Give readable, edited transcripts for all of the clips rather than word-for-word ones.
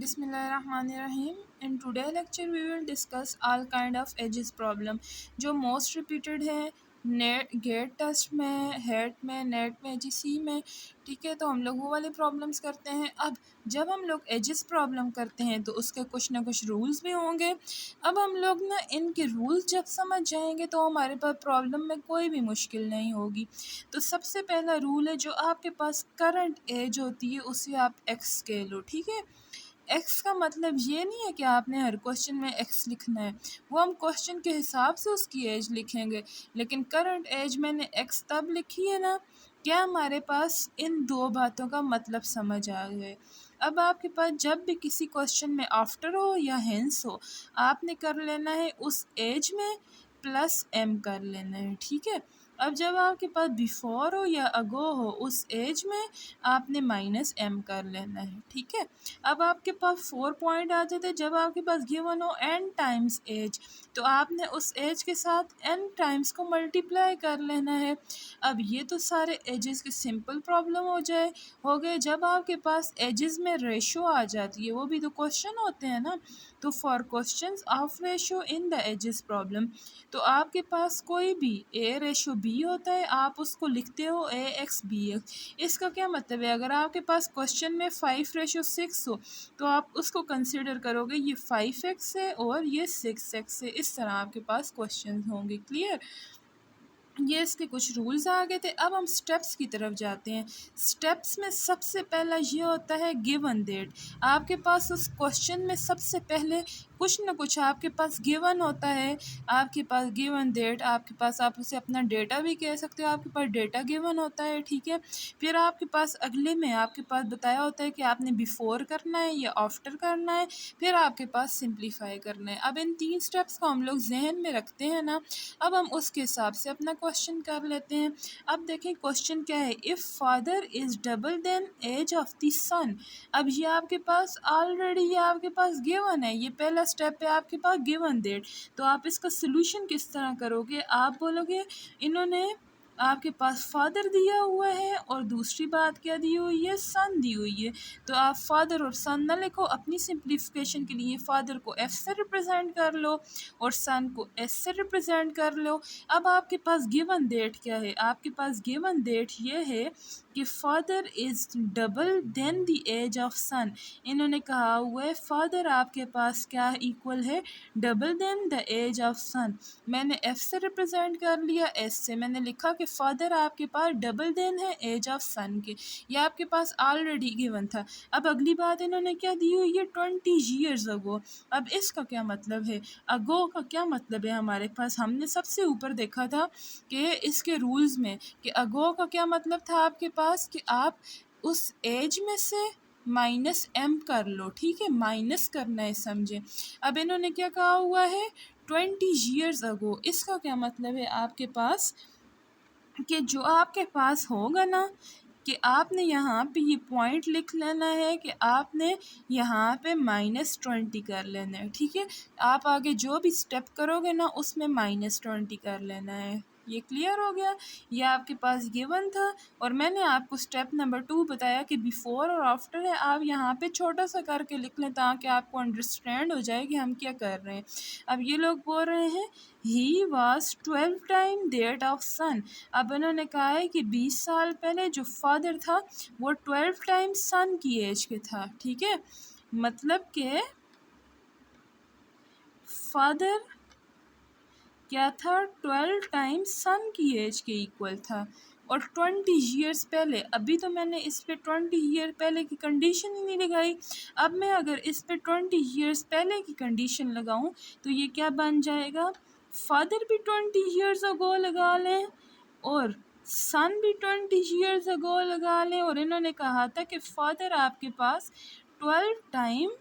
Bismillahirrahmanirrahim. In today lecture we will discuss all kind of ages problem जो most repeated है net gate test में, hate में, net में, GC में। ठीक है, तो हम लोग वो वाले प्रॉब्लम्स करते हैं। अब जब हम लोग एजेस प्रॉब्लम करते हैं तो उसके कुछ ना कुछ रूल्स भी होंगे। अब हम लोग ना इनके रूल्स जब समझ जाएंगे तो हमारे पास प्रॉब्लम में कोई भी मुश्किल नहीं होगी। तो सबसे पहला रूल है, जो आपके पास करंट एज होती है उसे आप एक्स कह लो। ठीक है, एक्स का मतलब ये नहीं है कि आपने हर क्वेश्चन में एक्स लिखना है, वो हम क्वेश्चन के हिसाब से उसकी एज लिखेंगे। लेकिन करंट एज मैंने एक्स तब लिखी है ना, क्या हमारे पास इन दो बातों का मतलब समझ आ गए। अब आपके पास जब भी किसी क्वेश्चन में आफ्टर हो या हेंस हो, आपने कर लेना है उस एज में प्लस एम कर लेना है। ठीक है, अब जब आपके पास बिफोर हो या अगो हो, उस एज में आपने माइनस एम कर लेना है। ठीक है, अब आपके पास 4 पॉइंट आ जाते, जब आपके पास गिवन हो n टाइम्स एज, तो आपने उस एज के साथ n टाइम्स को मल्टीप्लाई कर लेना है। अब ये तो सारे एजेस के सिंपल प्रॉब्लम हो गए। जब आपके पास एजेस में रेशो आ जाती है, वो भी तो क्वेश्चन होते हैं ना, तो for questions of ratio in the ages problem, तो आपके पास कोई भी ए रेशो बी होता है, आप उसको लिखते हो ए एक्स बी एक्स। इसका क्या मतलब है, अगर आपके पास क्वेश्चन में 5:6 हो तो आप उसको कंसिडर करोगे ये 5x है और ये 6x है। इस तरह आपके पास क्वेश्चन होंगे। क्लियर, ये इसके कुछ रूल्स आ गए थे। अब हम स्टेप्स की तरफ जाते हैं। स्टेप्स में सबसे पहला ये होता है गिवन डेट। आपके पास उस क्वेश्चन में सबसे पहले कुछ न कुछ आपके पास गिवन होता है। आपके पास गिवन डेट, आपके पास आप उसे अपना डेटा भी कह सकते हो, आपके पास डेटा गिवन होता है। ठीक है, फिर आपके पास अगले में आपके पास बताया होता है कि आपने बिफोर करना है या आफ्टर करना है, फिर आपके पास सिंप्लीफाई करना है। अब इन 3 स्टेप्स को हम लोग जहन में रखते हैं ना, अब हम उसके हिसाब से अपना क्वेश्चन कर लेते हैं। अब देखें क्वेश्चन क्या है, if father is double than age of the son. अब ये आपके पास ऑलरेडी ये आपके पास गिवन है, ये पहला स्टेप है आपके पास गिवन डेट। तो आप इसका सोल्यूशन किस तरह करोगे, आप बोलोगे इन्होंने आपके पास फादर दिया हुआ है और दूसरी बात क्या दी हुई है, सन दी हुई है। तो आप फादर और सन ना लिखो, अपनी सिंप्लीफिकेशन के लिए फादर को एफ से रिप्रेजेंट कर लो और सन को एस से रिप्रेजेंट कर लो। अब आपके पास गिवन डेट क्या है, आपके पास गिवन डेट ये है कि father is double than the age of son. इन्होंने कहा हुआ है फादर आपके पास क्या इक्वल है, double than the age of son. मैंने एफ से रिप्रेजेंट कर लिया, एस से मैंने लिखा कि फादर आपके पास डबल देन है एज ऑफ सन के। ये आपके पास ऑलरेडी गिवन था। अब अगली बात इन्होंने क्या दी हुई है, 20 ईयर्स अगो। अब इसका क्या मतलब है, अगो का क्या मतलब है हमारे पास, हमने सबसे ऊपर देखा था कि इसके रूल्स में कि अगो का क्या मतलब था आपके पास, कि आप उस एज में से माइनस एम कर लो। ठीक है, माइनस करना है, समझे। अब इन्होंने क्या कहा हुआ है, 20 ईयर्स अगो। इसका क्या मतलब है आपके पास, कि जो आपके पास होगा ना, कि आपने यहाँ पे ये पॉइंट लिख लेना है कि आपने यहाँ पे -20 कर लेना है। ठीक है, आप आगे जो भी स्टेप करोगे ना उसमें -20 कर लेना है। ये क्लियर हो गया, ये आपके पास गिवन था और मैंने आपको स्टेप नंबर 2 बताया कि बिफोर और आफ्टर है, आप यहाँ पे छोटा सा करके लिख लें ताकि आपको अंडरस्टैंड हो जाए कि हम क्या कर रहे हैं। अब ये लोग बोल रहे हैं he was 12 time that of son. अब उन्होंने कहा है कि 20 साल पहले जो फादर था वो 12 टाइम्स सन की एज के था। ठीक है, मतलब कि फादर क्या था, 12 टाइम्स सन की एज के इक्वल था। और 20 ईयर्स पहले, अभी तो मैंने इस पे 20 ईयर पहले की कंडीशन ही नहीं लगाई। अब मैं अगर इस पे 20 ईयर्स पहले की कंडीशन लगाऊं तो ये क्या बन जाएगा, फादर भी 20 ईयर्स अगो लगा लें और सन भी 20 ईयर्स अगो लगा लें। और इन्होंने कहा था कि फादर आपके पास 12 time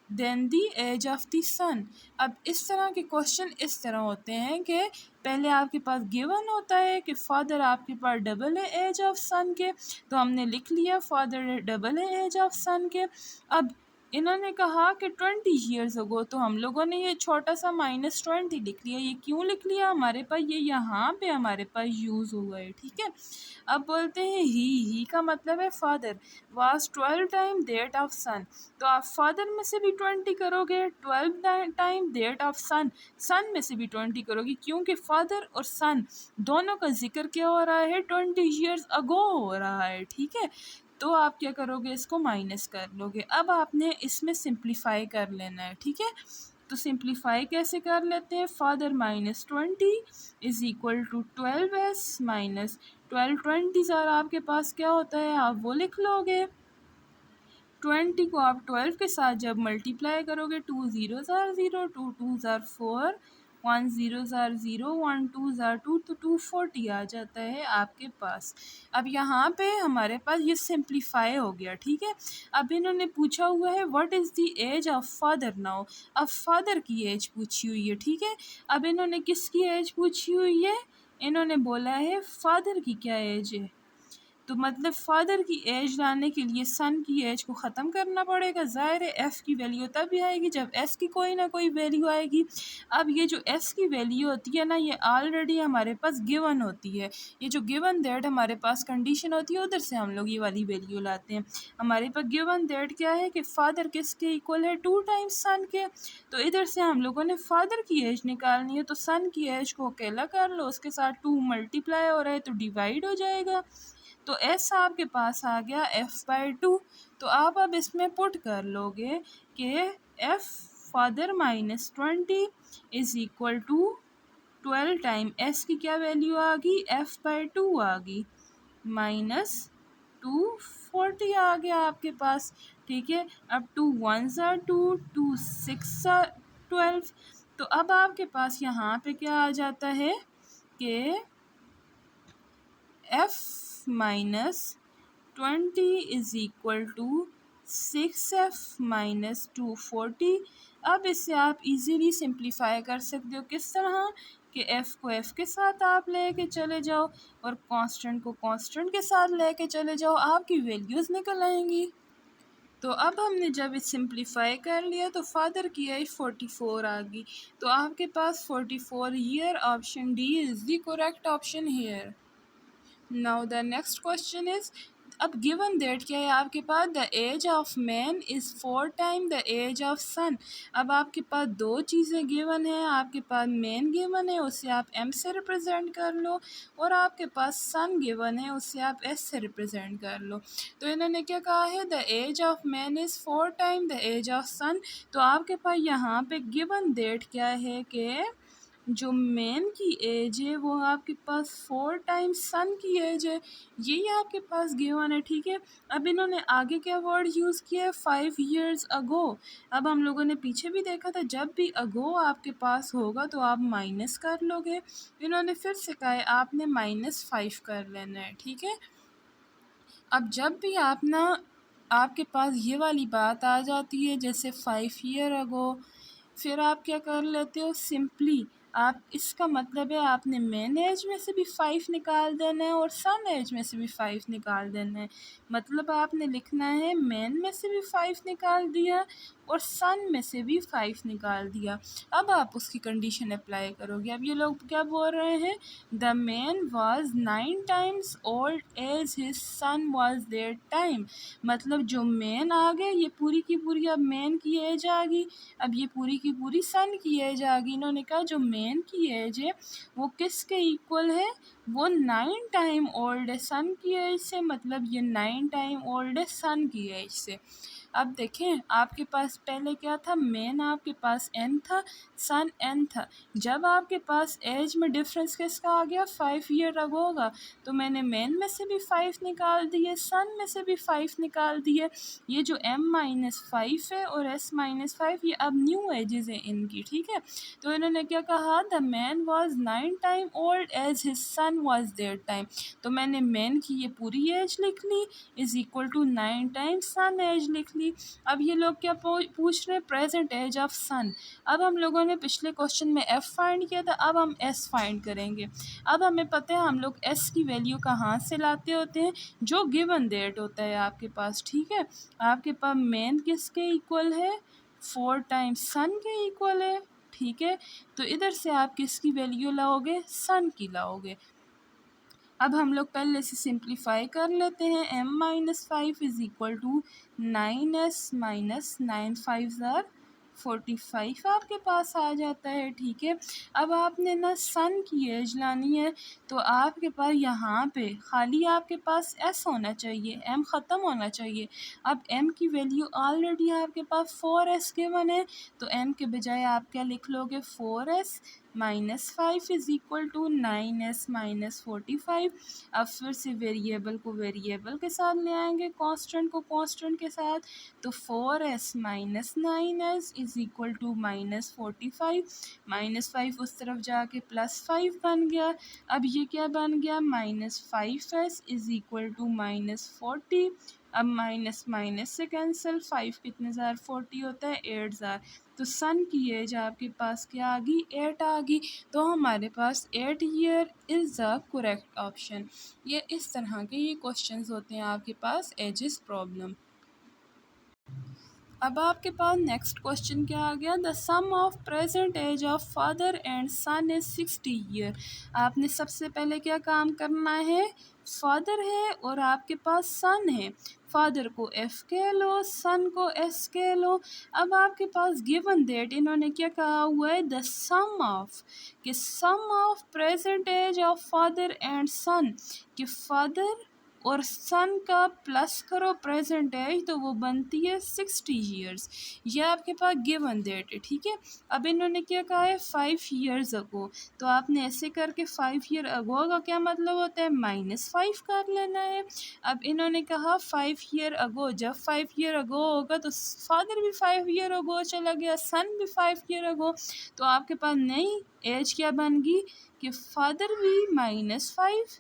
than the age of the son. अब इस तरह के क्वेश्चन इस तरह होते हैं कि पहले आपके पास गिवन होता है कि फादर आपके पास डबल है एज ऑफ सन के, तो हमने लिख लिया फादर डबल है एज ऑफ सन के। अब इन्होंने कहा कि 20 ईयर्स अगो, तो हम लोगों ने ये छोटा सा -20 लिख लिया। ये क्यों लिख लिया? हमारे पास ये यहाँ पे हमारे पास यूज़ हुआ है, ठीक है। अब बोलते हैं ही का मतलब है father, was 12 time that of son. तो आप फादर में से भी 20 करोगे, 12 time that of son, son में से भी 20 करोगे, क्योंकि फादर और सन दोनों का जिक्र क्या हो रहा है? 20 ईयर्स अगो हो रहा है, ठीक है। तो आप क्या करोगे? इसको माइनस कर लोगे। अब आपने इसमें सिंप्लीफाई कर लेना है, ठीक है। तो सिंप्लीफाई कैसे कर लेते हैं? Father -20 is equal to 12s minus 12, 20 ज़ार आपके पास क्या होता है? आप वो लिख लोगे। 20 को आप 12 के साथ जब मल्टीप्लाई करोगे, 2 0 ज़ार 0, 2 2 ज़ार 4, 1 0 ज़ार 0, 1 2 ज़ार 2, तो 240 आ जाता है आपके पास। अब यहाँ पे हमारे पास ये सिंप्लीफाई हो गया, ठीक है। अब इन्होंने पूछा हुआ है what is the age of father now. अब फादर की एज पूछी हुई है, ठीक है। अब इन्होंने किसकी एज पूछी हुई है? इन्होंने बोला है फादर की क्या एज है। तो मतलब फादर की एज लाने के लिए सन की एज को ख़त्म करना पड़ेगा। ज़ाहिर है एफ़ की वैल्यू तब भी आएगी जब एस की कोई ना कोई वैल्यू आएगी। अब ये जो एस की वैल्यू होती है ना, ये ऑलरेडी हमारे पास गिवन होती है। ये जो गिवन दैट हमारे पास कंडीशन होती है, उधर से हम लोग ये वाली वैल्यू लाते हैं। हमारे पास गिवन दैट क्या है कि फ़ादर किसके इक्वल है? 2 टाइम्स सन के। तो इधर से हम लोगों ने फ़ादर की एज निकालनी है, तो सन की एज को अकेला कर लो, उसके साथ 2 मल्टीप्लाई हो रहा है तो डिवाइड हो जाएगा। तो एस आपके पास आ गया f/2। तो आप अब इसमें पुट कर लोगे कि F father -20 is equal to 12 time S की क्या वैल्यू आ गई? f/2 आ गई, -240 आ गया आपके पास, ठीक है। अब 2 1 ज़ार 2, 2 6 ज़ार 12। तो अब आपके पास यहाँ पे क्या आ जाता है कि f-20 is equal to 6f -240। अब इसे आप इजीली सिंप्लीफाई कर सकते हो। किस तरह? कि f को f के साथ आप लेके चले जाओ और कांस्टेंट को कांस्टेंट के साथ लेके चले जाओ, आपकी वैल्यूज़ निकल आएंगी। तो अब हमने जब इस सिंप्लीफाई कर लिया तो फादर की एज 44 आ गई। तो आपके पास 44 year, option D is the correct option here. Now the next question is, अब गिवन दैट क्या है आपके पास? The age of man is 4 time the age of son. अब आपके पास दो चीज़ें गिवन है, आपके पास मैन गिवन है, उसे आप एम से रिप्रेजेंट कर लो, और आपके पास सन गिवन है, उसे आप एस से रिप्रेजेंट कर लो। तो इन्होंने क्या कहा है? The age of man is 4 time the age of son. तो आपके पास यहाँ पे गिवन दैट क्या है कि जो मैन की एज है वो आपके पास 4 टाइम्स सन की एज है, यही आपके पास गिवन है, ठीक है। अब इन्होंने आगे क्या वर्ड यूज़ किया है? 5 ईयर्स अगो। अब हम लोगों ने पीछे भी देखा था, जब भी अगो आपके पास होगा तो आप माइनस कर लोगे। इन्होंने फिर से कहा है आपने -5 कर लेना है, ठीक है। अब जब भी आप ना, आपके पास ये वाली बात आ जाती है जैसे 5 ईयर अगो, फिर आप क्या कर लेते हो? सिंपली आप, इसका मतलब है आपने मैन एज में से भी 5 निकाल देना है और सन एज में से भी 5 निकाल देना है। मतलब आपने लिखना है मैन में से भी 5 निकाल दिया और सन में से भी 5 निकाल दिया। अब आप उसकी कंडीशन अप्लाई करोगे। अब ये लोग क्या बोल रहे हैं? The man was 9 times old age his sun was their time. मतलब जो मैन आ गए, ये पूरी की पूरी अब मैन की एज आ गई, अब ये पूरी की पूरी सन की एज आ गई। इन्होंने कहा जो मैन की एज है वो किसके इक्वल है? वो 9 टाइम ओल्ड है सन की एज से, मतलब ये 9 टाइम ओल्ड है सन की एज से। अब देखें आपके पास पहले क्या था? मैन आपके पास n था, सन n था। जब आपके पास एज में डिफरेंस किसका आ गया? 5 ईयर अगो होगा। तो मैंने मैन में से भी 5 निकाल दिए, सन में से भी 5 निकाल दिए। ये जो m-5 है और s-5, ये अब न्यू एजेस हैं इनकी, ठीक है। तो इन्होंने क्या कहा? The man was 9 time old age his son was there time. तो मैंने मैन की ये पूरी एज लिख ली is equal to 9 times son age लिख ली। अब ये लोग क्या पूछ रहे हैं, प्रेजेंट एज ऑफ सन। अब हम लोगों ने पिछले क्वेश्चन में एफ़ फाइंड किया था, अब हम एस फाइंड करेंगे। अब हमें पता है हम लोग एस की वैल्यू कहाँ से लाते होते हैं, जो गिवन डेट होता है आपके पास, ठीक है। आपके पास मेन किसके इक्वल है, 4 टाइम्स सन के इक्वल है, ठीक है। तो इधर से आप किसकी वैल्यू लाओगे, सन की लाओगे। अब हम लोग पहले से सिंप्लीफाई कर लेते हैं। m minus 5 is equal to 9s minus 9 5 ज़ार 45 आपके पास आ जाता है, ठीक है। अब आपने ना सन की एज लानी है, तो आपके पास यहाँ पे खाली आपके पास s होना चाहिए, m ख़त्म होना चाहिए। अब m की वैल्यू ऑलरेडी आपके पास 4s गिवन है, तो m के बजाय आप क्या लिख लोगे, 4s minus 5 is equal to 9s minus 45। अब फिर से वेरिएबल को वेरिएबल के साथ ले आएंगे, कांस्टेंट को कांस्टेंट के साथ, तो 4s minus 9s is equal to minus 45। Minus 5 उस तरफ जाके प्लस 5 बन गया। अब ये क्या बन गया, minus 5s is equal to minus 40। अब माइनस माइनस से कैंसिल, 5 कितने ज़ार 40 होता है, 8 ज़ार। तो सन की एज आपके पास क्या आ गई, 8 आ गई। तो हमारे पास 8 year is the correct option. ये इस तरह के ये क्वेश्चंस होते हैं आपके पास एजेस प्रॉब्लम। अब आपके पास नेक्स्ट क्वेश्चन क्या आ गया, the sum of present age of father and son is 60 year. आपने सबसे पहले क्या काम करना है, फादर है और आपके पास सन है, फादर को एफ कह लो, सन को एस कह लो। अब आपके पास गिवन डेट इन्होंने क्या कहा हुआ है, द सम ऑफ, कि sum of present age of father and son, कि फादर और सन का प्लस करो प्रेजेंट एज, तो वो बनती है 60 ईयर्स। ये आपके पास गिवन डेट है, ठीक है। अब इन्होंने क्या कहा है, 5 ईयर्स अगो, तो आपने ऐसे करके 5 ईयर अगो का क्या मतलब होता है, -5 कर लेना है। अब इन्होंने कहा 5 ईयर अगो, जब 5 ईयर अगो होगा तो फादर भी 5 ईयर अगो चला गया, सन भी 5 ईयर अगो, तो आपके पास नई एज क्या बन गई, कि फादर भी -5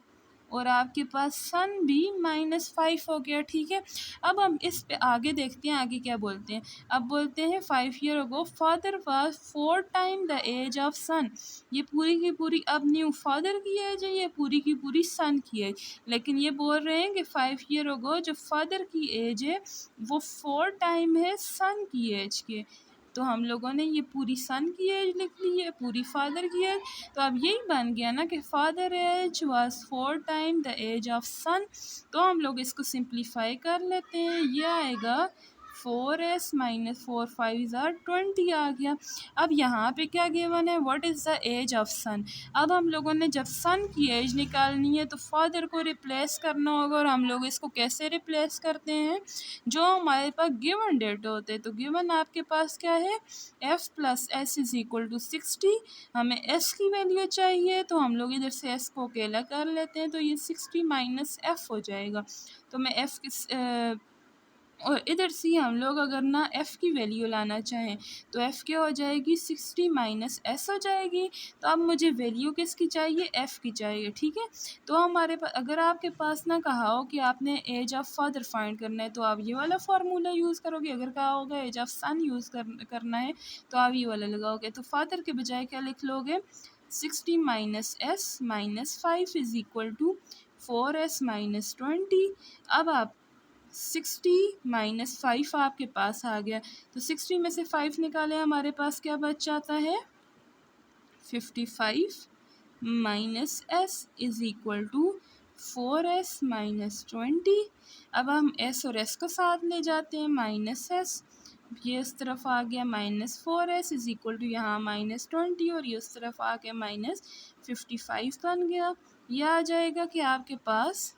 और आपके पास सन भी -5 हो गया, ठीक है। अब हम इस पे आगे देखते हैं, आगे क्या बोलते हैं। अब बोलते हैं 5 year ago father was 4 time the age of son. ये पूरी की पूरी अब न्यू फादर की एज है, ये पूरी की पूरी सन की एज, लेकिन ये बोल रहे हैं कि 5 ईयर अगो जो फादर की एज है वो 4 टाइम है सन की एज के। तो हम लोगों ने ये पूरी सन की एज लिख ली है, पूरी फादर की एज। तो अब यही बन गया ना कि father age was 4 time the age of son. तो हम लोग इसको सिंप्लीफाई कर लेते हैं, ये आएगा 4s माइनस 4 5 ज़ार 20 आ गया। अब यहाँ पे क्या गिवन है, what is the age of son. अब हम लोगों ने जब सन की एज निकालनी है तो फादर को रिप्लेस करना होगा, और हम लोग इसको कैसे रिप्लेस करते हैं, जो हमारे पास गिवन डेट होते हैं। तो गिवन आपके पास क्या है, f plus S is equal to 60। हमें s की वैल्यू चाहिए, तो हम लोग इधर से s को अकेला कर लेते हैं, तो ये 60 माइनस f हो जाएगा। तो मैं f किस और इधर से हम लोग अगर ना f की वैल्यू लाना चाहें तो f क्या हो जाएगी, 60 माइनस s हो जाएगी। तो अब मुझे वैल्यू किसकी चाहिए, f की चाहिए, ठीक है। तो हमारे पास अगर आपके पास ना कहा हो कि आपने एज ऑफ फादर फाइंड करना है तो आप ये वाला फार्मूला यूज़ करोगे, अगर कहा होगा एज ऑफ सन यूज़ करना है तो आप ये वाला लगाओगे। तो फादर के बजाय क्या लिख लोगे, 60 minus s minus 5 is equal to 4s minus 20। अब आप 60 माइनस 5 आपके पास आ गया, तो 60 में से 5 निकाले, हमारे पास क्या बच जाता है, 55 minus s is equal to 4s minus 20। अब हम s और s को साथ ले जाते हैं, माइनस s, ये इस तरफ आ गया -4s इज़ इक्वल टू यहाँ -20, और ये उस तरफ आ गया -55 बन गया। यह आ जाएगा कि आपके पास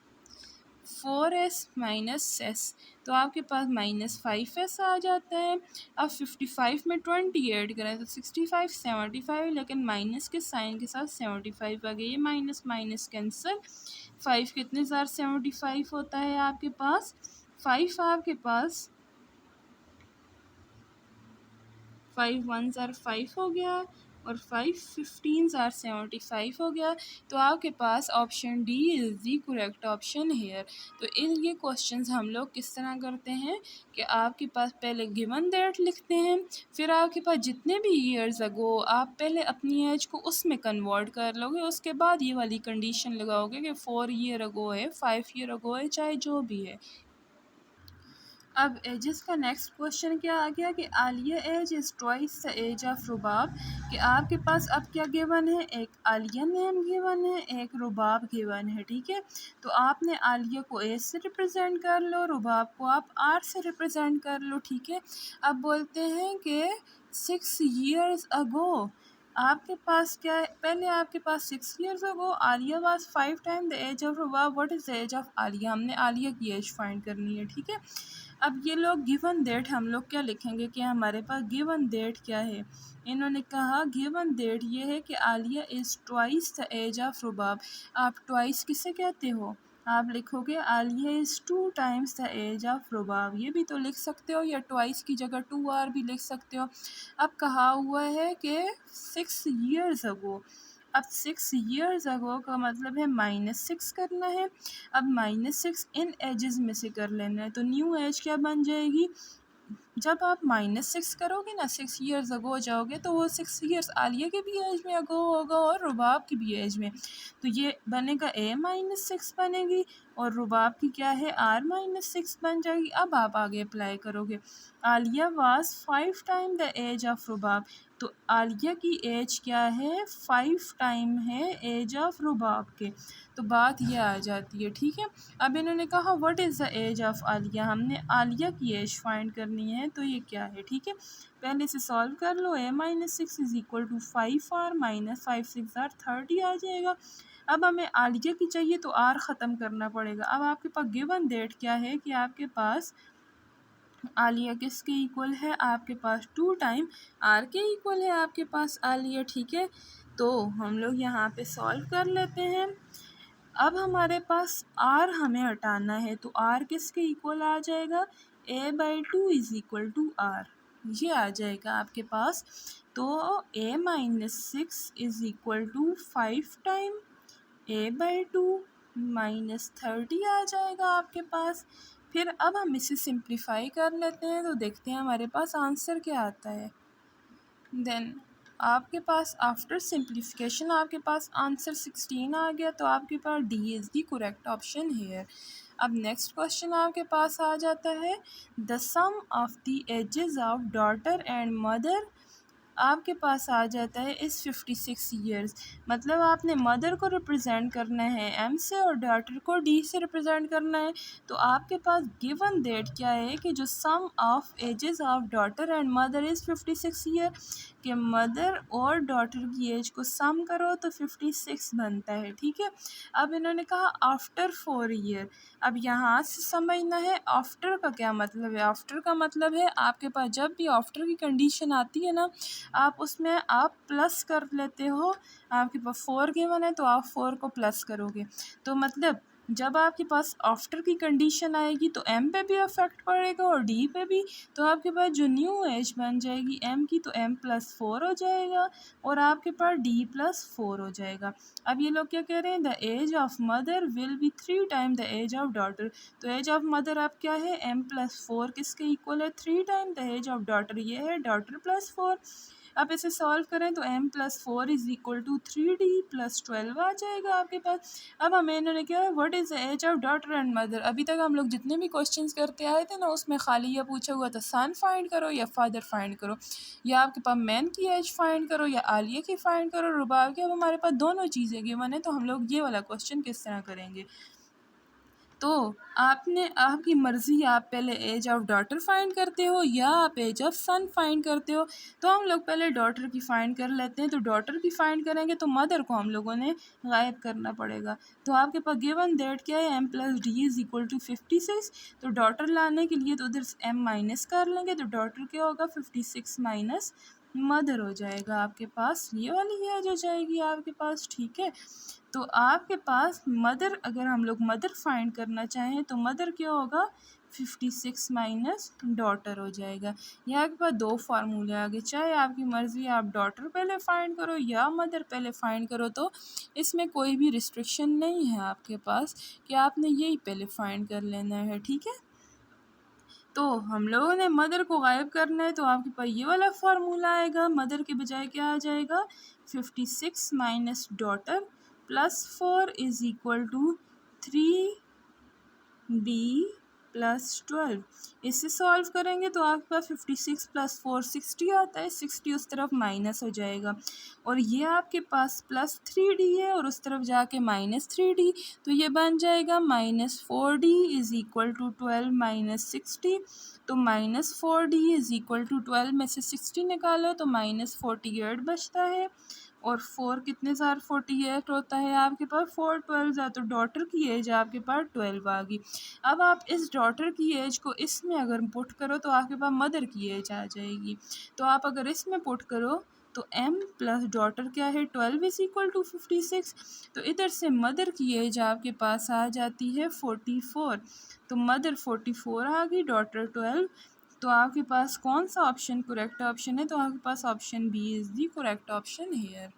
4s माइनस s, तो आपके पास -5s आ जाता है। अब 55 में 20 ऐड करें तो 65 75, लेकिन माइनस के साइन के साथ 75 आ गया, ये माइनस माइनस कैंसिल, 5 कितने ज़ार 75 होता है आपके पास, 5 आपके पास 5 1 ज़ार 5 हो गया, और 5 15 आर 75 हो गया। तो आपके पास option D is the correct option here. तो ये क्वेश्चंस हम लोग किस तरह करते हैं कि आपके पास पहले गिवन डेट लिखते हैं, फिर आपके पास जितने भी ईयर्स अगो आप पहले अपनी एज को उसमें कन्वर्ट कर लोगे, उसके बाद ये वाली कंडीशन लगाओगे कि 4 ईयर अगो है, 5 ईयर अगो है, चाहे जो भी है। अब एजेस का नेक्स्ट क्वेश्चन क्या आ गया कि Alia age is twice the age of Rubab. कि आपके पास अब क्या गिवन है, एक आलिया नेम गिवन है, एक रुबाब गिवन है, ठीक है। तो आपने आलिया को एज से रिप्रेजेंट कर लो, रुबाब को आप आर से रिप्रेजेंट कर लो, ठीक है। अब बोलते हैं कि 6 years अगो आपके पास क्या है, पहले आपके पास 6 years ago Alia was 5 times the age of Rubab. What is the age of Alia, हमने आलिया की एज फाइंड करनी है, ठीक है। अब ये लोग गिवन डेट हम लोग क्या लिखेंगे कि हमारे पास गिवन डेट क्या है। इन्होंने कहा गिवन डेट ये है कि Alia is twice the age of Rubab. आप ट्वाइस किसे कहते हो, आप लिखोगे Alia is 2 times the age of Rubab. ये भी तो लिख सकते हो, या ट्वाइस की जगह 2 आर भी लिख सकते हो। अब कहा हुआ है कि 6 years अगो। अब 6 years अगो का मतलब है -6 करना है। अब -6 इन एजेस में से कर लेना है, तो न्यू एज क्या बन जाएगी। जब आप -6 करोगे ना, 6 years अगो जाओगे, तो वो 6 years आलिया के भी एज में अगो होगा और रुबाब की भी एज में। तो ये बनेगा A-6 बनेगी, और रुबाब की क्या है R-6 बन जाएगी। अब आप आगे अप्लाई करोगे। Alia was 5 times the age of Rubab. तो आलिया की एज क्या है, 5 टाइम है एज ऑफ रुबाब के। तो बात ये आ जाती है, ठीक है। अब इन्होंने कहा what is the age of Alia, हमने आलिया की एज फाइंड करनी है, तो ये क्या है, ठीक है। पहले से सॉल्व कर लो। A-6 is equal to 5R minus 5 6 30 आ जाएगा। अब हमें आलिया की चाहिए तो आर ख़त्म करना पड़ेगा। अब आपके पास गिवन डेट क्या है कि आपके पास आलिया किसके इक्वल है, आपके पास 2 टाइम आर के इक्वल है आपके पास आलिया, ठीक है। तो हम लोग यहाँ पे सॉल्व कर लेते हैं। अब हमारे पास आर हमें हटाना है, तो आर किसके इक्वल आ जाएगा, A/2 is equal to are, ये आ जाएगा आपके पास। तो A-6 is equal to 5 time A/2 -30 आ जाएगा आपके पास। फिर अब हम इसे सिंप्लीफाई कर लेते हैं, तो देखते हैं हमारे पास आंसर क्या आता है। देन आपके पास आफ्टर सिंप्लीफिकेशन आपके पास आंसर 16 आ गया। तो आपके पास D is the correct option here. अब नेक्स्ट क्वेश्चन आपके पास आ जाता है, the sum of the ages of daughter and mother आपके पास आ जाता है इस 56 ईयर्स। मतलब आपने मदर को रिप्रेजेंट करना है एम से और डॉटर को डी से रिप्रेजेंट करना है। तो आपके पास गिवन डेट क्या है कि जो sum of ages of daughter and mother is 56 year, कि मदर और डॉटर की एज को सम करो तो 56 बनता है, ठीक है। अब इन्होंने कहा आफ्टर 4 ईयर। अब यहाँ से समझना है आफ्टर का क्या मतलब है। आफ्टर का मतलब है आपके पास जब भी आफ्टर की कंडीशन आती है ना, आप उसमें आप प्लस कर लेते हो। आपके पास 4 गिवन है तो आप 4 को प्लस करोगे। तो मतलब जब आपके पास आफ्टर की कंडीशन आएगी तो एम पे भी अफेक्ट पड़ेगा और डी पे भी। तो आपके पास जो न्यू एज बन जाएगी एम की, तो M+4 हो जाएगा और आपके पास D+4 हो जाएगा। अब ये लोग क्या कह रहे हैं, the age of mother will be 3 time the age of daughter. तो एज ऑफ मदर अब क्या है, M+4 किसके इक्वल है, 3 time the age of daughter, ये है डॉटर +4। अब इसे सॉल्व करें तो M+4 is equal to 3D+12 आ जाएगा आपके पास। अब हमें इन्होंने क्या है, what is the age of daughter and mother. अभी तक हम लोग जितने भी क्वेश्चंस करते आए थे ना, उसमें खाली यह पूछा हुआ था सन फाइंड करो या फादर फाइंड करो, या आपके पास मैन की एज फाइंड करो या आलिया की फाइंड करो, रुबाब की। अब हमारे पास दोनों चीज़ें गिवन है, तो हम लोग ये वाला क्वेश्चन किस तरह करेंगे। तो आपने आपकी मर्ज़ी, आप पहले एज ऑफ डॉटर फाइंड करते हो या आप एज ऑफ सन फाइंड करते हो। तो हम लोग पहले डॉटर की फ़ाइंड कर लेते हैं। तो डॉटर की फ़ाइंड करेंगे तो मदर को हम लोगों ने गायब करना पड़ेगा। तो आपके पास गिवन डेट क्या है, M+D इज़ इक्वल टू 56। तो डॉटर लाने के लिए तो उधर से M माइनस कर लेंगे, तो डॉटर क्या होगा, 56 माइनस मदर हो जाएगा आपके पास। ये वाली एज हो जाएगी आपके पास, ठीक है। तो आपके पास मदर, अगर हम लोग मदर फाइंड करना चाहें तो मदर क्या होगा, 56 माइनस डॉटर हो जाएगा। यहाँ के पास दो फार्मूले आ गए, चाहे आपकी मर्ज़ी आप डॉटर पहले फाइंड करो या मदर पहले फाइंड करो, तो इसमें कोई भी रिस्ट्रिक्शन नहीं है आपके पास कि आपने यही पहले फाइंड कर लेना है, ठीक है। तो हम लोगों ने मदर को गायब करना है, तो आपके पास ये वाला फार्मूला आएगा, मदर के बजाय क्या आ जाएगा 56 minus daughter plus 4 is equal to 3d plus 12। इससे सॉल्व करेंगे तो आपके पास 56 प्लस 4 60 आता है, 60 उस तरफ माइनस हो जाएगा, और ये आपके पास प्लस 3d है और उस तरफ जाके माइनस 3d, तो ये बन जाएगा -4d is equal to 12 minus 60। तो -4d इज़ इक्वल टू 12 में से 60 निकालो तो -48 बचता है, और 4 कितने सार 48 होता है आपके पास, 4 12 तो डॉटर की एज आपके पास 12 आ गई। अब आप इस डॉटर की एज को इसमें अगर पुट करो तो आपके पास मदर की एज आ जाएगी। तो आप अगर इसमें पुट करो तो m प्लस डॉटर क्या है 12 इज इक्वल टू 56, तो इधर से मदर की एज आपके पास आ जाती है 44। तो मदर 44 आ गई, डॉटर 12। तो आपके पास कौन सा ऑप्शन करेक्ट ऑप्शन है, तो आपके पास option B is the correct option here.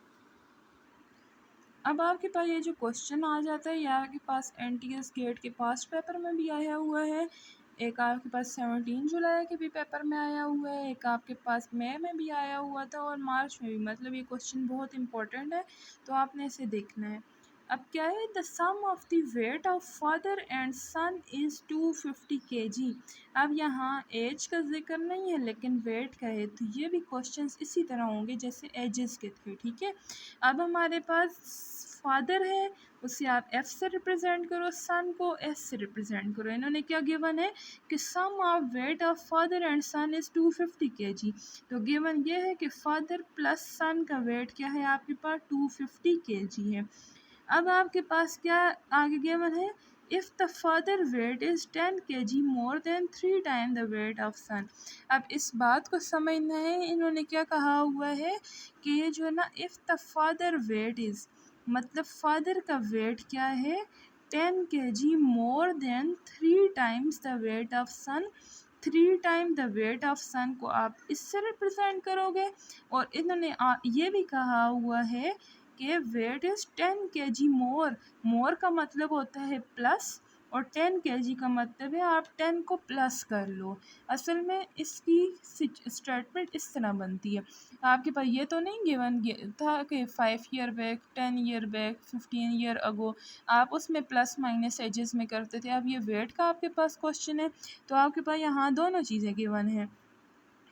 अब आपके पास ये जो क्वेश्चन आ जाता है, ये आपके पास NTS गेट के पास्ट पेपर में भी आया हुआ है, एक आपके पास 17 जुलाई के भी पेपर में आया हुआ है, एक आपके पास मई में भी आया हुआ था और मार्च में भी। मतलब ये क्वेश्चन बहुत इंपॉर्टेंट है, तो आपने इसे देखना है। अब क्या है, the sum of the weight of father and son is 250 kg। अब यहाँ एज का जिक्र नहीं है लेकिन वेट का है, तो ये भी क्वेश्चंस इसी तरह होंगे जैसे एजेस के थे, ठीक है। अब हमारे पास फादर है, उसे आप F से रिप्रेजेंट करो, सन को S से रिप्रेजेंट करो। इन्होंने क्या गिवन है कि sum of weight of father and son is 250 kg। तो गिवन ये है कि फादर प्लस सन का वेट क्या है आपके पास 250 kg है। अब आपके पास क्या आगे गिवन है, if the father weight is 10 kg more than 3 time the weight of son. अब इस बात को समझना है, इन्होंने क्या कहा हुआ है कि ये जो है ना, if the father weight is, मतलब फादर का वेट क्या है 10 kg more than 3 times the weight of son. 3 time the weight of son को आप इससे रिप्रेजेंट करोगे, और इन्होंने ये भी कहा हुआ है कि वेट इज़ 10 kg मोर। मोर का मतलब होता है प्लस, और 10 kg का मतलब है आप 10 को प्लस कर लो। असल में इसकी स्टेटमेंट इस तरह बनती है, आपके पास ये तो नहीं गिवन था कि 5 year back, 10 year back, 15 year ago आप उसमें प्लस माइनस एजेस में करते थे। अब ये वेट का आपके पास क्वेश्चन है, तो आपके पास यहाँ दोनों चीज़ें गिवन है।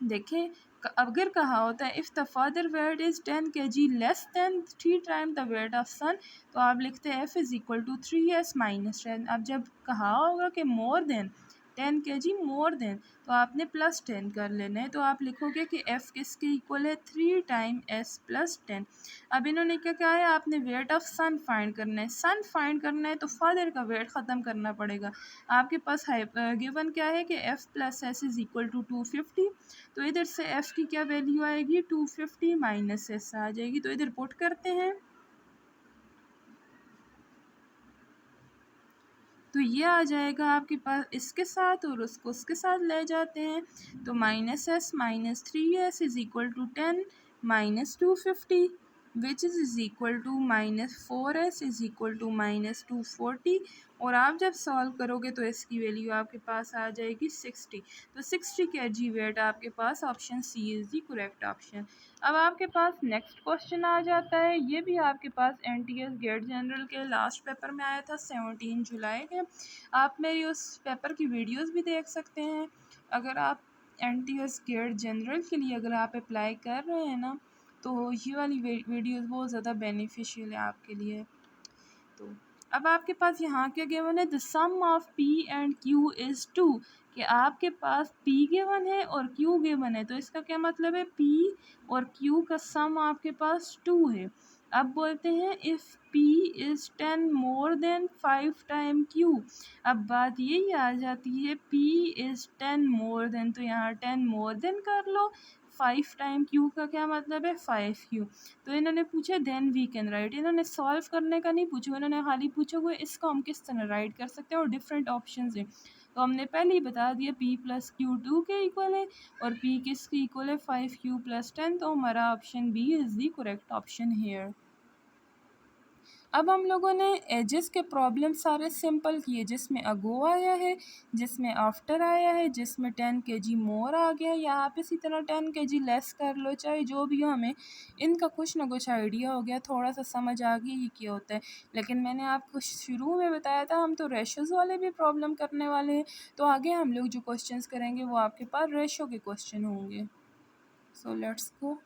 देखें, अगर कहा होता है if the father weight is 10 kg less than 3 time the weight of son, तो आप लिखते हैं F is equal to 3s minus 10। अब जब कहा होगा कि more than 10 kg more than, तो आपने प्लस 10 कर लेना है, तो आप लिखोगे कि F किसके इक्वल है 3 टाइम S प्लस 10। अब इन्होंने क्या कहा है, आपने वेट ऑफ सन फाइंड करना है, सन फाइंड करना है तो फादर का वेट ख़त्म करना पड़ेगा। आपके पास गिवन क्या है कि F plus S is equal to 250, तो इधर से F की क्या वैल्यू आएगी 250 माइनस S आ जाएगी, तो इधर पुट करते हैं तो ये आ जाएगा आपके पास इसके साथ, और उसको उसके साथ ले जाते हैं तो -s minus 3s is equal to 10 minus 250 which is equal to -4s is equal to -240, और आप जब सॉल्व करोगे तो इसकी वैल्यू आपके पास आ जाएगी 60। तो 60 kg वेट आपके पास option C is the correct option. अब आपके पास नेक्स्ट क्वेश्चन आ जाता है, ये भी आपके पास NTS गेट जनरल के लास्ट पेपर में आया था 17 जुलाई के। आप मेरी उस पेपर की वीडियोस भी देख सकते हैं। अगर आप NTS गेट जनरल के लिए अगर आप अप्लाई कर रहे हैं ना, तो ये वाली वीडियोस बहुत ज़्यादा बेनिफिशियल है आपके लिए। तो अब आपके पास यहाँ क्या गिवन है, the sum of P and Q is 2, कि आपके पास P गिवन है और Q गिवन है, तो इसका क्या मतलब है P और Q का सम आपके पास 2 है। अब बोलते हैं if P is 10 more than 5 time Q। अब बात यही आ जाती है P इज़ 10 मोर देन, तो यहाँ 10 मोर देन कर लो, 5 टाइम Q का क्या मतलब है 5Q। तो इन्होंने पूछा देन वी कैन राइट, इन्होंने सॉल्व करने का नहीं पूछा, इन्होंने खाली पूछा हुआ इसको हम किस तरह राइट कर सकते हैं, और डिफरेंट ऑप्शन हैं। तो हमने पहले ही बता दिया P प्लस क्यू 2 के इक्वल है और P किसके इक्वल है 5Q प्लस 10, तो हमारा option B is the correct option here. अब हम लोगों ने एजेस के प्रॉब्लम सारे सिंपल किए, जिसमें अगो आया है, जिसमें आफ्टर आया है, जिसमें 10 kg मोर आ गया, यहाँ पे इसी तरह 10 kg लेस कर लो, चाहे जो भी हो, हमें इनका कुछ ना कुछ आइडिया हो गया, थोड़ा सा समझ आ गई ये क्या होता है। लेकिन मैंने आपको शुरू में बताया था हम तो रेशोज़ वाले भी प्रॉब्लम करने वाले हैं, तो आगे हम लोग जो क्वेश्चंस करेंगे वो आपके पास रेशो के क्वेश्चन होंगे। So let's go.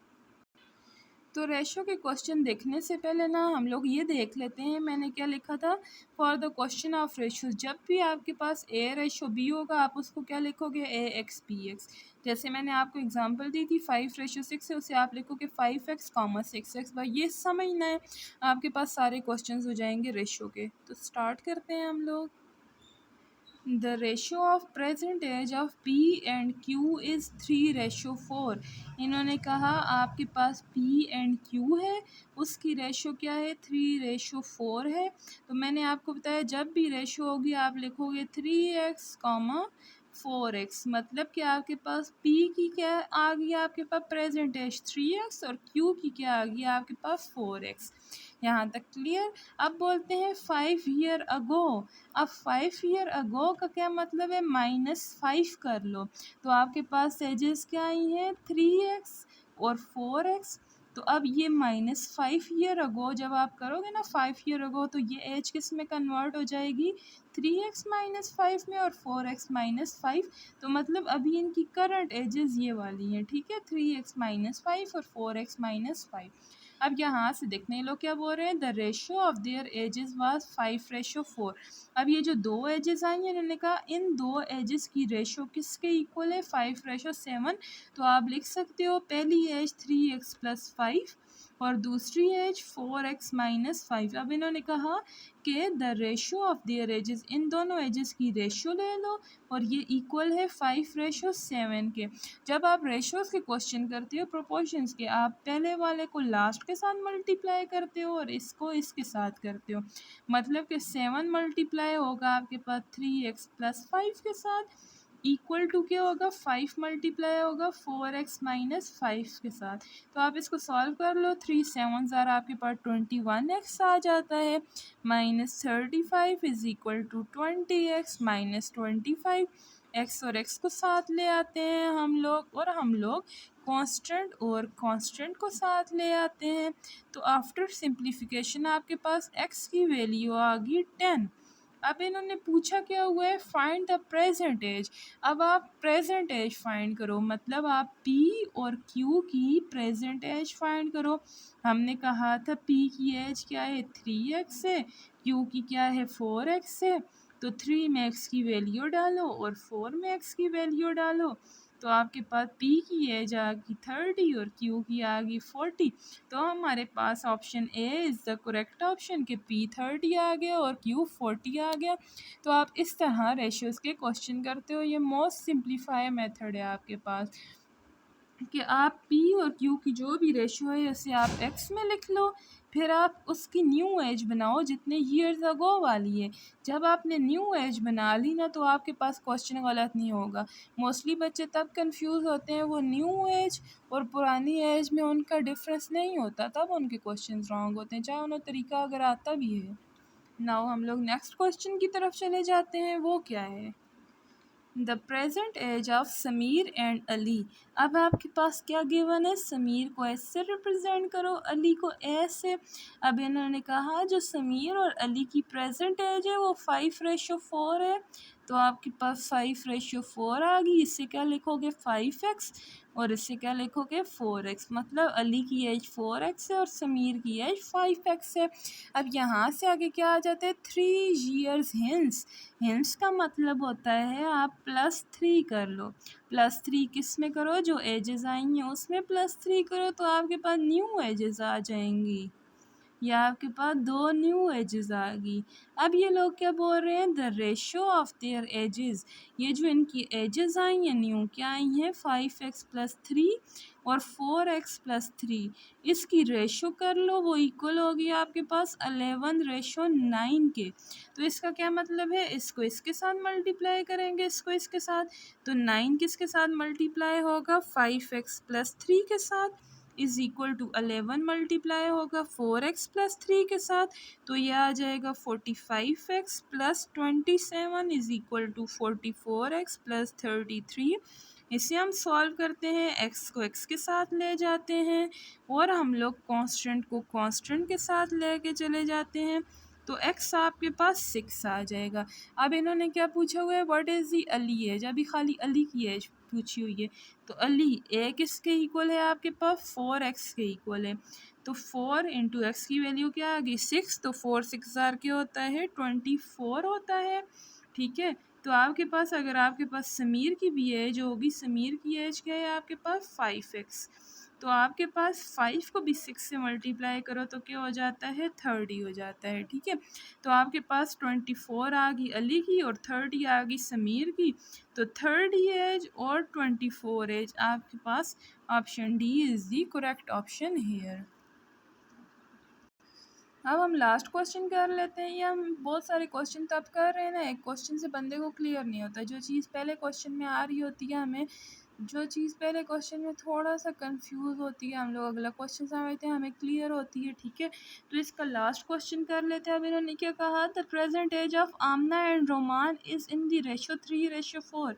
तो रेशो के क्वेश्चन देखने से पहले ना हम लोग ये देख लेते हैं मैंने क्या लिखा था। For the question of ratio, जब भी आपके पास ए रेशो बी होगा आप उसको क्या लिखोगे, ए एक्स बी एक्स। जैसे मैंने आपको एग्जांपल दी थी 5:6 है, उसे आप लिखोगे 5x, 6x। भाई ये समझना है, आपके पास सारे क्वेश्चन हो जाएंगे रेशो के। तो स्टार्ट करते हैं हम लोग। The ratio of present age of P and Q is 3:4। इन्होंने कहा आपके पास P एंड Q है, उसकी रेशो क्या है, 3:4 है। तो मैंने आपको बताया जब भी रेशो होगी आप लिखोगे 3x, 4x। मतलब कि आपके पास P की क्या आ गई, आपके पास प्रेजेंट एज 3x और Q की क्या आ गई आपके पास 4x। यहाँ तक क्लियर। अब बोलते हैं 5 ईयर अगो। अब 5 ईयर अगो का क्या मतलब है, -5 कर लो। तो आपके पास एजेस क्या आई हैं, 3x और 4x। तो अब ये -5 ईयर अगो जब आप करोगे ना 5 ईयर अगो, तो ये एज किस में कन्वर्ट हो जाएगी, 3x -5 में और 4x -5। तो मतलब अभी इनकी करंट एजेस ये वाली हैं, ठीक है, 3x -5 और 4x -5। अब यहाँ से देखने लो क्या बोल रहे हैं, the ratio of their edges was 5:4। अब ये जो दो एजेस आई हैं इन्होंने कहा इन दो एजेस की रेशियो किसके इक्वल है, 5:7। तो आप लिख सकते हो पहली एज 3x + 5 और दूसरी एज 4x - 5। अब इन्होंने कहा कि the ratio of their ages, इन दोनों एजेस की रेशियो ले लो और ये इक्वल है 5:7 के। जब आप रेशियोज के क्वेश्चन करते हो प्रोपोर्शंस के, आप पहले वाले को लास्ट के साथ मल्टीप्लाई करते हो और इसको इसके साथ करते हो। मतलब कि 7 मल्टीप्लाई होगा आपके पास 3x + 5 के साथ, इक्वल टू क्या होगा, 5 मल्टीप्लाई होगा 4x - 5 के साथ। तो आप इसको सॉल्व कर लो, 3 7 ज़ार आपके पास 21x आ जाता है, -35 = 20x -25। एक्स और एक्स को साथ ले आते हैं हम लोग और हम लोग कांस्टेंट और कांस्टेंट को साथ ले आते हैं। तो आफ्टर सिंप्लीफिकेशन आपके पास एक्स की वैल्यू आ गई 10। अब इन्होंने पूछा क्या हुआ है, फाइंड द प्रेजेंट एज। अब आप प्रेजेंट एज फाइंड करो, मतलब आप P और Q की प्रेजेंट एज फाइंड करो। हमने कहा था P की एज क्या है, 3x है, Q की क्या है, 4x है। तो 3 में x की वैल्यू डालो और 4 में x की वैल्यू डालो, तो आपके पास P की एज आ गई 30 और Q की आ गई 40। तो हमारे पास option A is the correct option कि P 30 आ गया और Q 40 आ गया। तो आप इस तरह रेशियोज़ के क्वेश्चन करते हो, ये मोस्ट सिंप्लीफाई मेथड है आपके पास कि आप P और Q की जो भी रेशियो है उसे आप x में लिख लो, फिर आप उसकी न्यू एज बनाओ जितने ईयर्स अगो वाली है। जब आपने न्यू एज बना ली ना तो आपके पास क्वेश्चन गलत नहीं होगा। मोस्टली बच्चे तब कंफ्यूज होते हैं, वो न्यू एज और पुरानी एज में उनका डिफरेंस नहीं होता, तब उनके क्वेश्चन रॉन्ग होते हैं, चाहे उन्हें तरीका अगर आता भी है। नाउ हम लोग नेक्स्ट क्वेश्चन की तरफ चले जाते हैं, वो क्या है, the present age of Sameer and Ali. अब आपके पास क्या गिवन है, समीर को एस से रिप्रेजेंट करो, अली को ए से। अब इन्होंने कहा जो समीर और अली की प्रेजेंट एज है वो 5:4 है। तो आपके पास 5:4 आ गई, इससे क्या लिखोगे 5x और इससे क्या लिखोगे 4x। मतलब अली की एज 4x है और समीर की एज 5x है। अब यहाँ से आगे क्या आ जाता है, 3 years hence। हिंस का मतलब होता है आप +3 कर लो, +3 किस में करो, जो एजेस आई हैं उसमें +3 करो, तो आपके पास न्यू एजेस आ जाएंगी। ये आपके पास दो न्यू एजेस आ गई। अब ये लोग क्या बोल रहे हैं, the ratio of their edges, ये जो इनकी एजेस आई हैं न्यू क्या आई हैं 5x+3 और 4x+3, इसकी रेशो कर लो, वो इक्वल होगी आपके पास 11:9 के। तो इसका क्या मतलब है, इसको इसके साथ मल्टीप्लाई करेंगे, इसको इसके साथ, तो 9 किसके साथ मल्टीप्लाई होगा 5x+3 के साथ इज इक्वल टू 11 मल्टीप्लाई होगा 4x+3 के साथ, तो ये आ जाएगा 45x+27 is equal to 44x+33। इसे हम सॉल्व करते हैं, x को x के साथ ले जाते हैं और हम लोग कांस्टेंट को कांस्टेंट के साथ लेके चले जाते हैं, तो x आपके पास 6 आ जाएगा। अब इन्होंने क्या पूछा हुआ है, what is the Ali age, अभी खाली अली की एज पूछी हुई है, तो अली ए किसके इक्वल है आपके पास 4x के इक्वल है, तो 4 इंटू एक्स की वैल्यू क्या आ गई 6, तो 4 6 क्या होता है 24 होता है। ठीक है, तो आपके पास अगर आपके पास समीर की भी एज होगी, समीर की एज क्या है आपके पास 5x, तो आपके पास 5 को भी 6 से मल्टीप्लाई करो तो क्या हो जाता है 30 हो जाता है। ठीक है, तो आपके पास 24 आ गई अली की और 30 आ गई समीर की, तो 30 एज और 24 एज आपके पास option D is the correct option here. अब हम लास्ट क्वेश्चन कर लेते हैं। ये हम बहुत सारे क्वेश्चन तो अब कर रहे हैं ना, एक क्वेश्चन से बंदे को क्लियर नहीं होता, जो चीज़ पहले क्वेश्चन में आ रही होती है हमें, जो चीज़ पहले क्वेश्चन में थोड़ा सा कंफ्यूज होती है, हम लोग अगला क्वेश्चन समझते हैं हमें क्लियर होती है। ठीक है, तो इसका लास्ट क्वेश्चन कर लेते हैं। अब इन्होंने क्या कहा, the present age of Amna and Roman is in the ratio 3:4।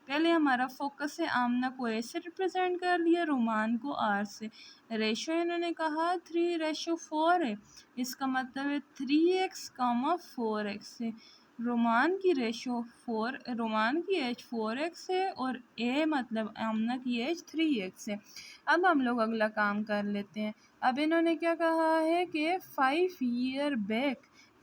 पहले हमारा फोकस है आमना को ए से रिप्रेजेंट कर लिया, रोमान को आर से। रेशो इन्होंने कहा 3:4 है, इसका मतलब है 3x, 4x है। रोमान की रेशो 4, रोमान की एज 4x है और ए मतलब आमना की एज 3x है। अब हम लोग अगला काम कर लेते हैं। अब इन्होंने क्या कहा है कि 5 ईयर बैक,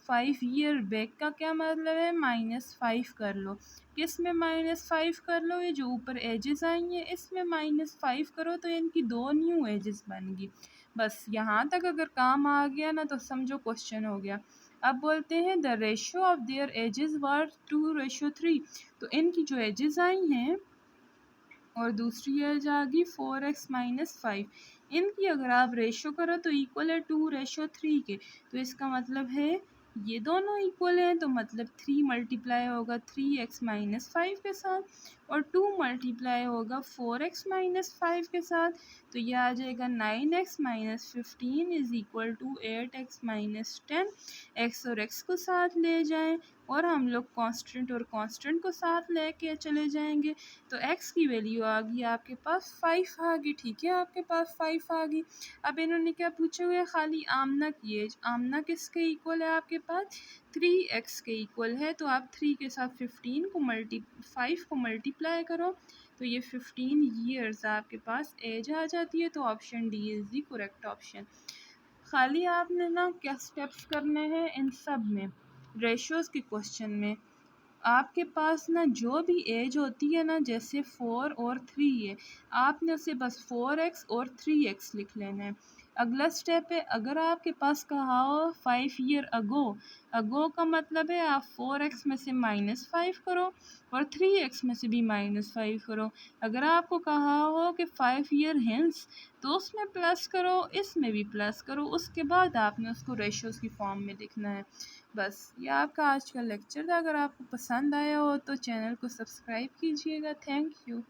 5 ईयर बैक का क्या मतलब है -5 कर लो, किस में -5 कर लो, ये जो ऊपर एजेस आई हैं इसमें -5 करो तो इनकी दो न्यू एजेस बन गई। बस यहाँ तक अगर काम आ गया ना तो समझो क्वेश्चन हो गया। अब बोलते हैं the ratio of their ages were 2:3, तो इनकी जो एजेस आई हैं और दूसरी एज आ गई 4x-5, इनकी अगर आप रेशो करो तो इक्वल है 2:3 के, तो इसका मतलब है ये दोनों इक्वल हैं, तो मतलब 3 मल्टीप्लाई होगा 3x-5 के साथ और 2 मल्टीप्लाई होगा 4x-5 के साथ, तो यह आ जाएगा 9x-15 is equal to 8x-10। X और एक्स को साथ ले जाएं और हम लोग कांस्टेंट और कांस्टेंट को साथ लेके चले जाएंगे, तो x की वैल्यू आ गई आपके पास 5 आ गई। ठीक है, आपके पास 5 आ गई। अब इन्होंने क्या पूछे हुए, खाली आमना की एज, आमना किसके इक्वल है आपके पास 3x के इक्वल है, तो आप 3 के साथ 5 को मल्टीप्लाई करो तो ये 15 ईयर्स आपके पास एज आ जाती है, तो option D is the correct option. खाली आपने ना क्या स्टेप्स करने हैं इन सब में, रेशियोज़ के क्वेश्चन में आपके पास ना जो भी एज होती है ना, जैसे 4 और 3 है, आपने उसे बस 4x और 3x लिख लेना है। अगला स्टेप है, अगर आपके पास कहा हो 5 ईयर अगो, अगो का मतलब है आप 4x में से -5 करो और 3x में से भी -5 करो। अगर आपको कहा हो कि 5 ईयर हेंस, तो उसमें प्लस करो, इसमें भी प्लस करो, उसके बाद आपने उसको रेशियोज़ की फॉर्म में लिखना है। बस ये आपका आज का लेक्चर था। अगर आपको पसंद आया हो तो चैनल को सब्सक्राइब कीजिएगा। Thank you.